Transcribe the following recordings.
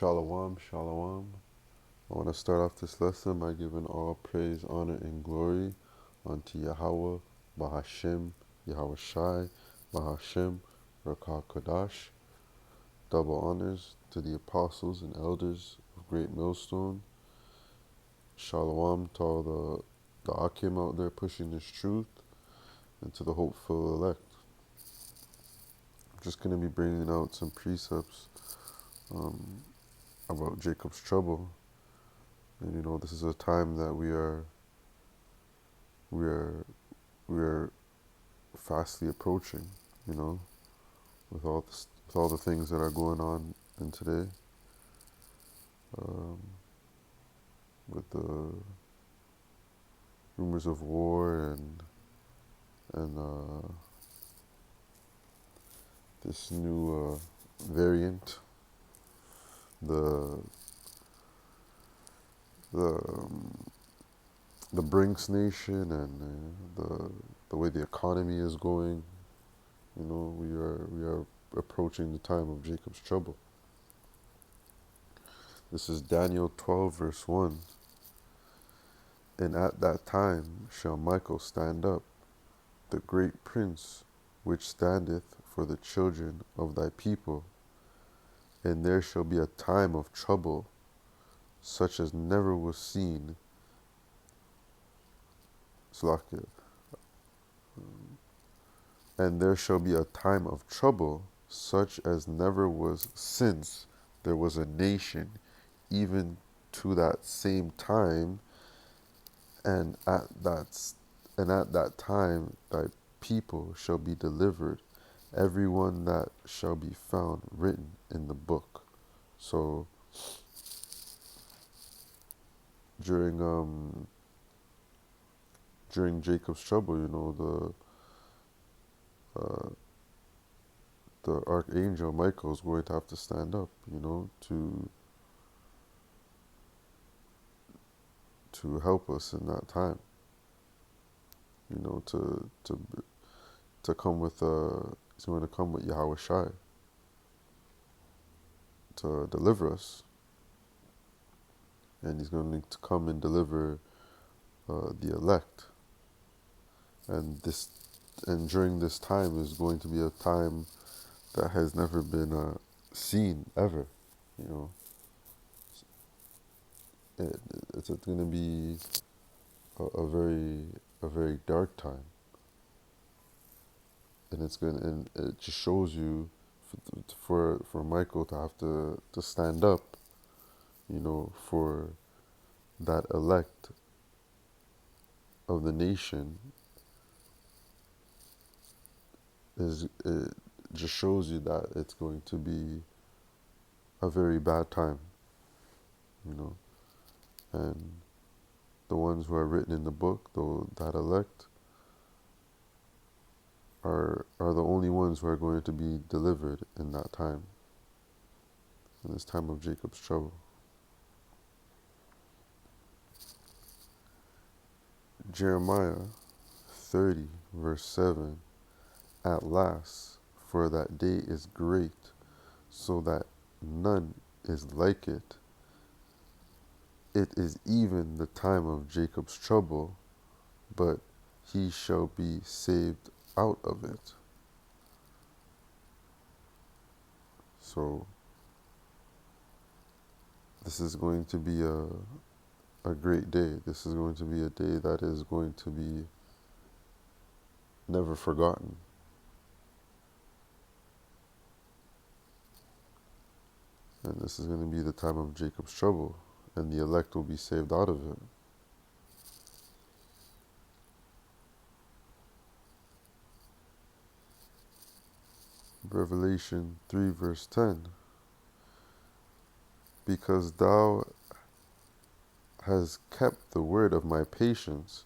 Shalom, shalom. I want to start off this lesson by giving all praise, honor, and glory unto Yahweh, Bahashem, Yahweh Shai, Bahashem, Rakah Kodash. Double honors to the apostles and elders of Great Millstone. Shalom to all the Akim out there pushing this truth, and to the hopeful elect. I'm just going to be bringing out some precepts about Jacob's trouble. And this is a time that we are we are fastly approaching, you know, with all the things that are going on in today, um, with the rumors of war and this new variant, the the the Brinks Nation, and the way the economy is going. We are approaching the time of Jacob's trouble. This is Daniel 12, verse 1. And at that time shall Michael stand up, the great prince, which standeth for the children of thy people. And there shall be a time of trouble, such as never was seen. Slakia. And there shall be a time of trouble, such as never was since there was a nation, even to that same time. And at that time thy people shall be delivered, every one that shall be found written in the book. So during Jacob's trouble, the archangel Michael is going to have to stand up, to help us in that time. To come with he's going to come with Yahweh Shai to deliver us, and he's going to come and deliver the elect. And during this time is going to be a time that has never been seen ever. It's going to be a very dark time, and it just shows you for Michael to have to stand up, for that elect of the nation. It just shows you that it's going to be a very bad time, and the ones who are written in the book, though that elect, are the only ones who are going to be delivered in that time, in this time of Jacob's trouble. Jeremiah 30, verse 7, at last, for that day is great, so that none is like it. It is even the time of Jacob's trouble, but he shall be saved out of it. So this is going to be a great day. This is going to be a day that is going to be never forgotten. And this is going to be the time of Jacob's trouble, and the elect will be saved out of it. Revelation 3, verse 10. Because thou hast kept the word of my patience,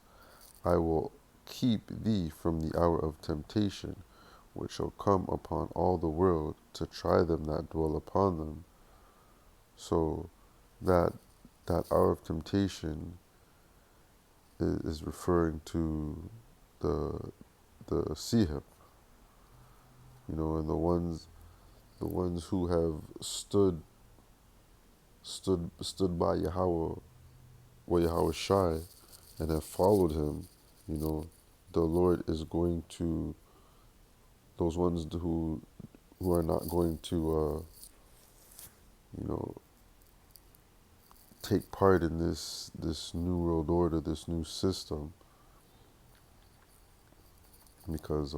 I will keep thee from the hour of temptation, which shall come upon all the world to try them that dwell upon them. So that hour of temptation is referring to the Sihip, and the ones who have stood stood by Yahweh, or Yahweh Shai, and have followed him, you know, the Lord is going to, those ones who are not going to, you know, take part in this new world order, this new system, because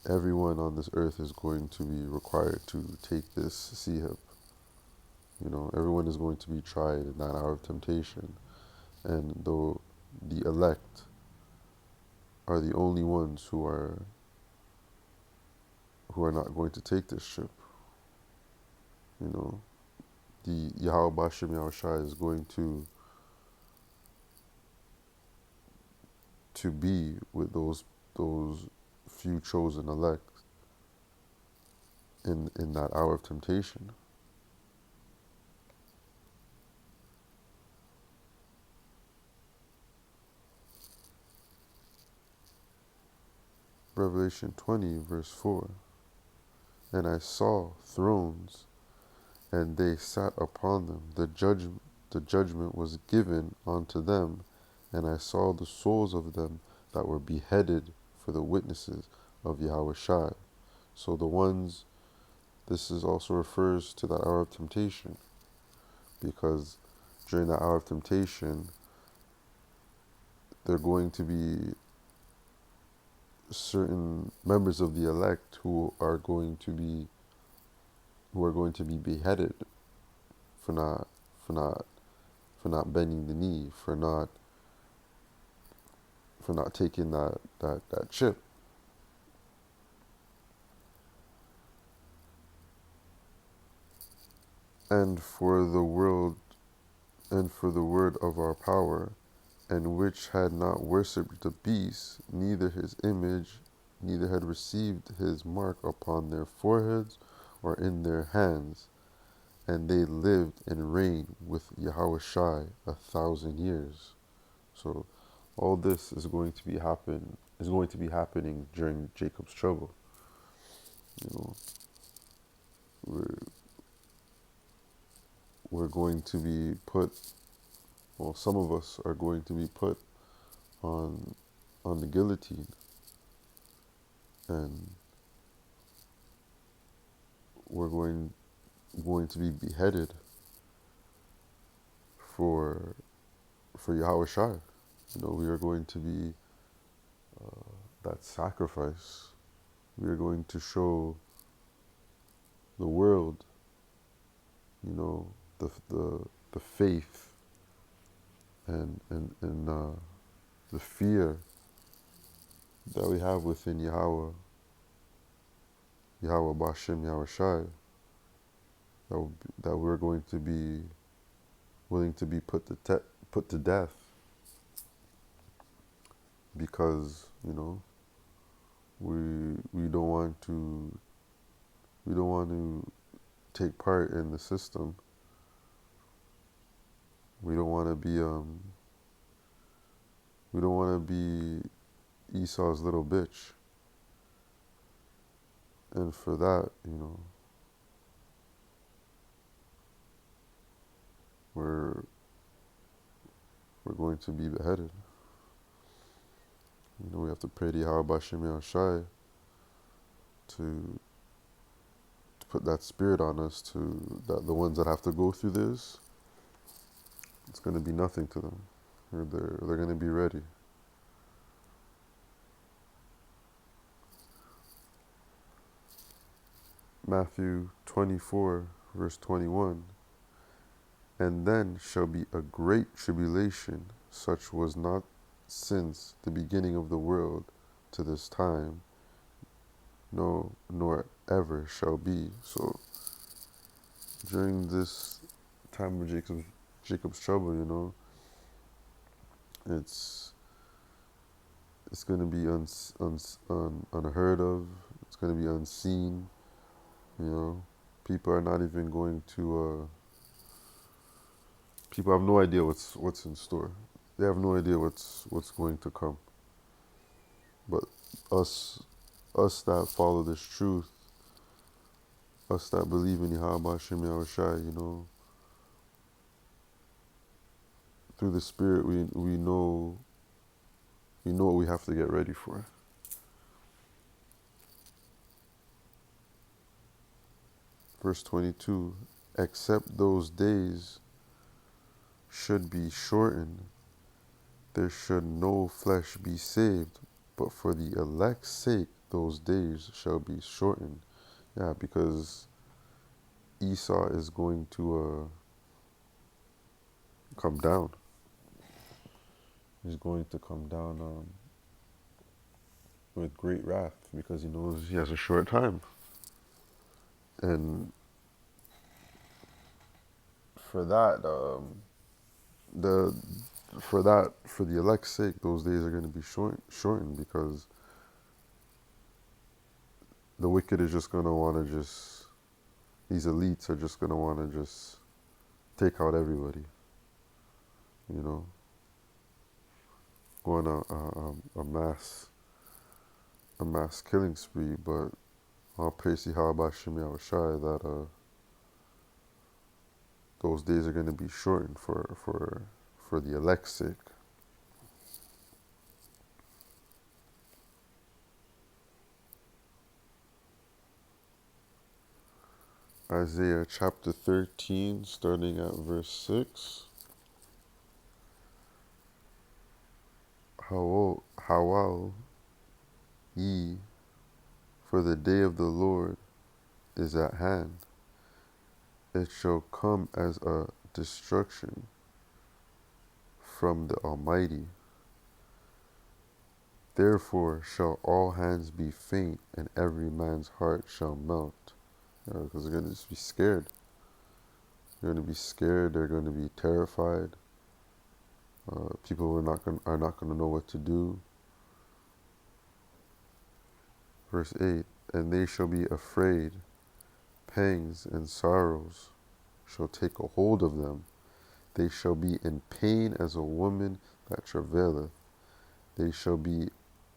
everyone on this earth is going to be required to take this sihib. You know, everyone is going to be tried in that hour of temptation, and though the elect are the only ones who are not going to take this ship. You know, the Yahweh Bashem Yahushai is going to be with those few chosen elect in that hour of temptation. Revelation 20, verse 4. And I saw thrones, and they sat upon them. The judgment was given unto them, and I saw the souls of them that were beheaded for the witnesses of Yahweh Shai. So this is also refers to that hour of temptation, because during that hour of temptation, there are going to be certain members of the elect who are going to be beheaded for not for not for not bending the knee, for not taking that chip. And for the world and for the word of our power, and which had not worshipped the beast, neither his image, neither had received his mark upon their foreheads or in their hands, and they lived and reigned with Yahweh Shai 1,000 years. So all this is going to be happening during Jacob's trouble. You know, we're we're going to be put, well, some of us are going to be put on the guillotine, and we're going to be beheaded for Yahweh Shai. You know, we are going to be that sacrifice. We are going to show the world, you know, the faith and the fear that we have within Yahweh Bashem Yahweh Shai, that we're going to be willing to be put to death, because, you know, we don't want to take part in the system. We don't want to be Esau's little bitch. And for that, you know, we're going to be beheaded. You know, we have to pray to Yahweh Bashem Yahushai to put that spirit on us, to that the ones that have to go through this, it's going to be nothing to them. They're going to be ready. Matthew 24, verse 21. And then shall be a great tribulation, such was not since the beginning of the world to this time, no, nor ever shall be. So during this time of Jacob's trouble, you know, it's going to be unheard of. It's going to be unseen. You know, people are not even going to. People have no idea what's in store. They have no idea what's going to come. But us that follow this truth, us that believe in Yahweh Hashem Yahushai, through the Spirit, we know what we have to get ready for. Verse 22, except those days should be shortened, there should no flesh be saved, but for the elect's sake those days shall be shortened. Yeah, because Esau is going to come down. He's going to come down with great wrath because he knows he has a short time. And for that, for the elect's sake, those days are going to be shortened because the wicked is just going to want to these elites are just going to want to just take out everybody, go on a mass killing spree. But I'll praise Yahweh Shem Yahushai that those days are going to be shortened for the elect's sake. Isaiah chapter 13, starting at verse 6. Howl ye, for the day of the Lord is at hand. It shall come as a destruction from the Almighty. Therefore shall all hands be faint, and every man's heart shall melt. Because they're going to just be scared. They're going to be scared. They're going to be terrified. People are not going to know what to do. Verse 8, and they shall be afraid. Pangs and sorrows shall take a hold of them. They shall be in pain as a woman that travaileth. They shall be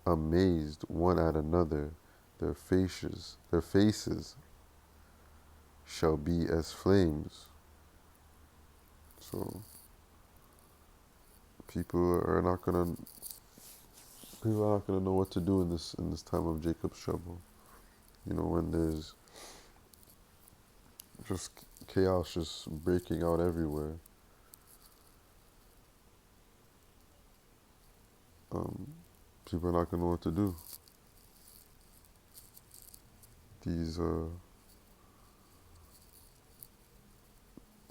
amazed one at another. Their faces shall be as flames. So people are not gonna know what to do in this time of Jacob's trouble. When there's just chaos just breaking out everywhere. People are not gonna know what to do. These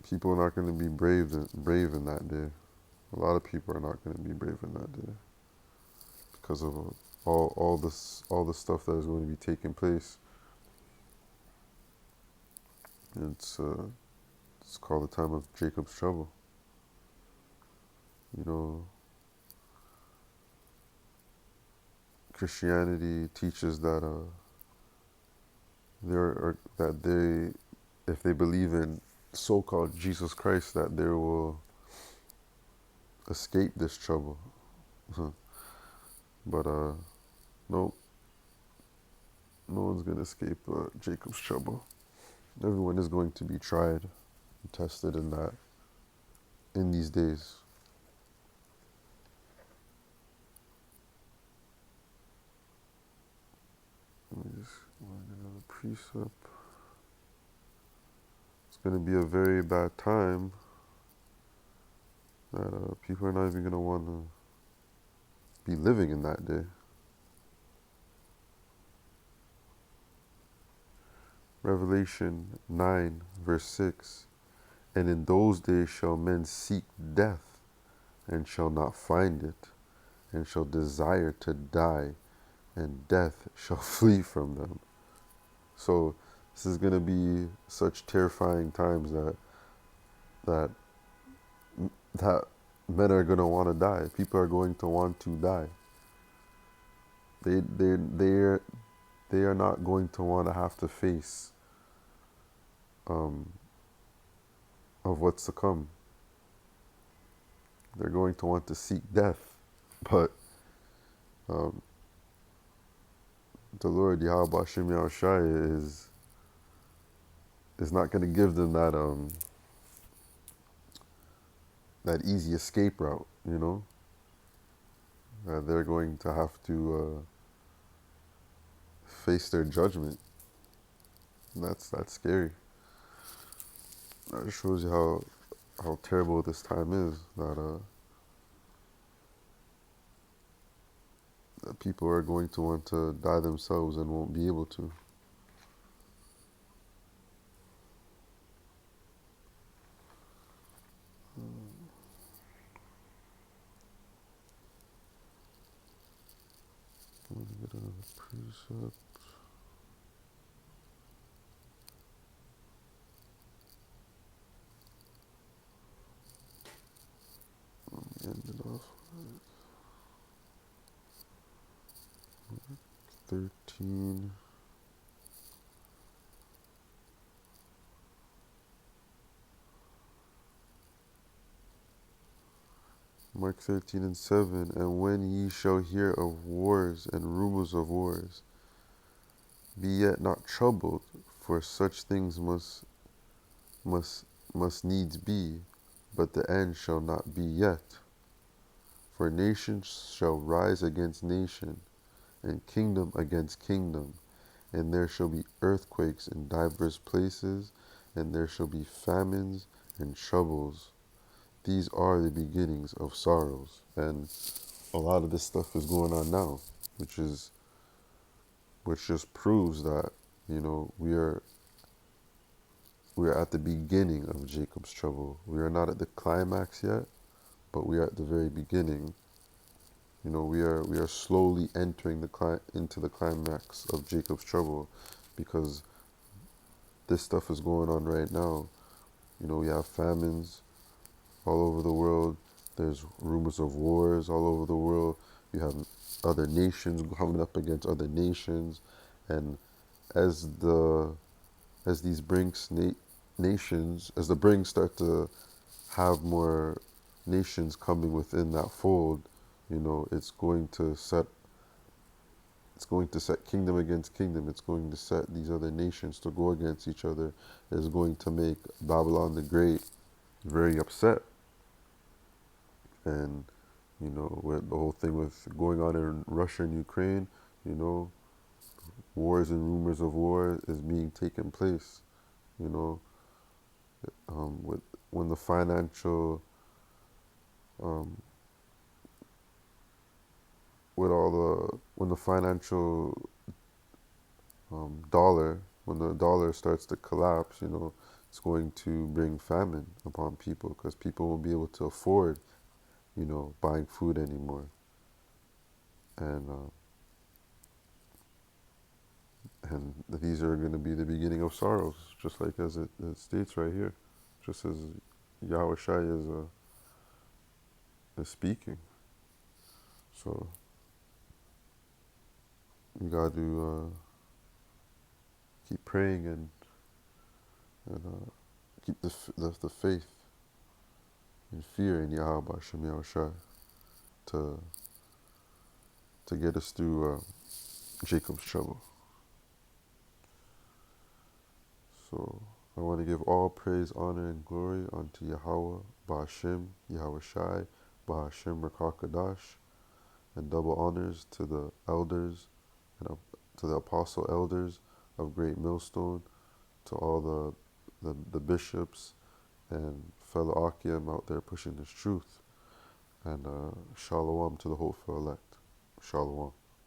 people are not going to be brave in that day. A lot of people are not going to be brave in that day because of all the stuff that is going to be taking place. It's called the time of Jacob's trouble. Christianity teaches that if they believe in so-called Jesus Christ, that they will escape this trouble. But nope, no one's gonna escape Jacob's trouble. Everyone is going to be tried and tested in these days. Let me just find another precept. It's going to be a very bad time that people are not even going to want to be living in that day. Revelation 9, verse 6. And in those days shall men seek death, and shall not find it, and shall desire to die, and death shall flee from them. So this is going to be such terrifying times that men are going to want to die. People are going to want to die. They are not going to want to have to face of what's to come. They're going to want to seek death, but the Lord Yahweh Shem Yahushai it's not going to give them that easy escape route, you know. They're going to have to face their judgment. And that's scary. That just shows you how terrible this time is. That people are going to want to die themselves and won't be able to. Let me get another precept. End it off. 13. Mark 13 and 7. And when ye shall hear of wars and rumors of wars, be yet not troubled, for such things must must needs be, but the end shall not be yet. For nation shall rise against nation, and kingdom against kingdom, and there shall be earthquakes in divers places, and there shall be famines and troubles. These are the beginnings of sorrows. And a lot of this stuff is going on now, which just proves that, we are at the beginning of Jacob's trouble. We are not at the climax yet, but we are at the very beginning. We are slowly entering into the climax of Jacob's trouble, because this stuff is going on right now. We have famines all over the world. There's rumors of wars all over the world. You have other nations coming up against other nations, and as these nations, as the Brinks start to have more nations coming within that fold, it's going to set kingdom against kingdom. It's going to set these other nations to go against each other. It's going to make Babylon the Great very upset. And, with the whole thing with going on in Russia and Ukraine, wars and rumors of war is being taken place. You know, with when the financial, um, with all when the financial dollar, when the dollar starts to collapse, it's going to bring famine upon people, because people won't be able to afford, buying food anymore. And these are going to be the beginning of sorrows, just like as it states right here, just as Yahweh Shai is speaking. So we got to keep praying and keep the faith and fear in Yahweh Hashem Yahweh Shai to get us through Jacob's trouble. So I want to give all praise, honor, and glory unto Yahweh, Ba'ashem, Yahweh Shai, Ba'ashem, Rakakadash, and double honors to the elders and to the apostle elders of Great Millstone, to all the bishops and fellow Akim out there pushing this truth, and shalom to the hopeful elect. Shalom.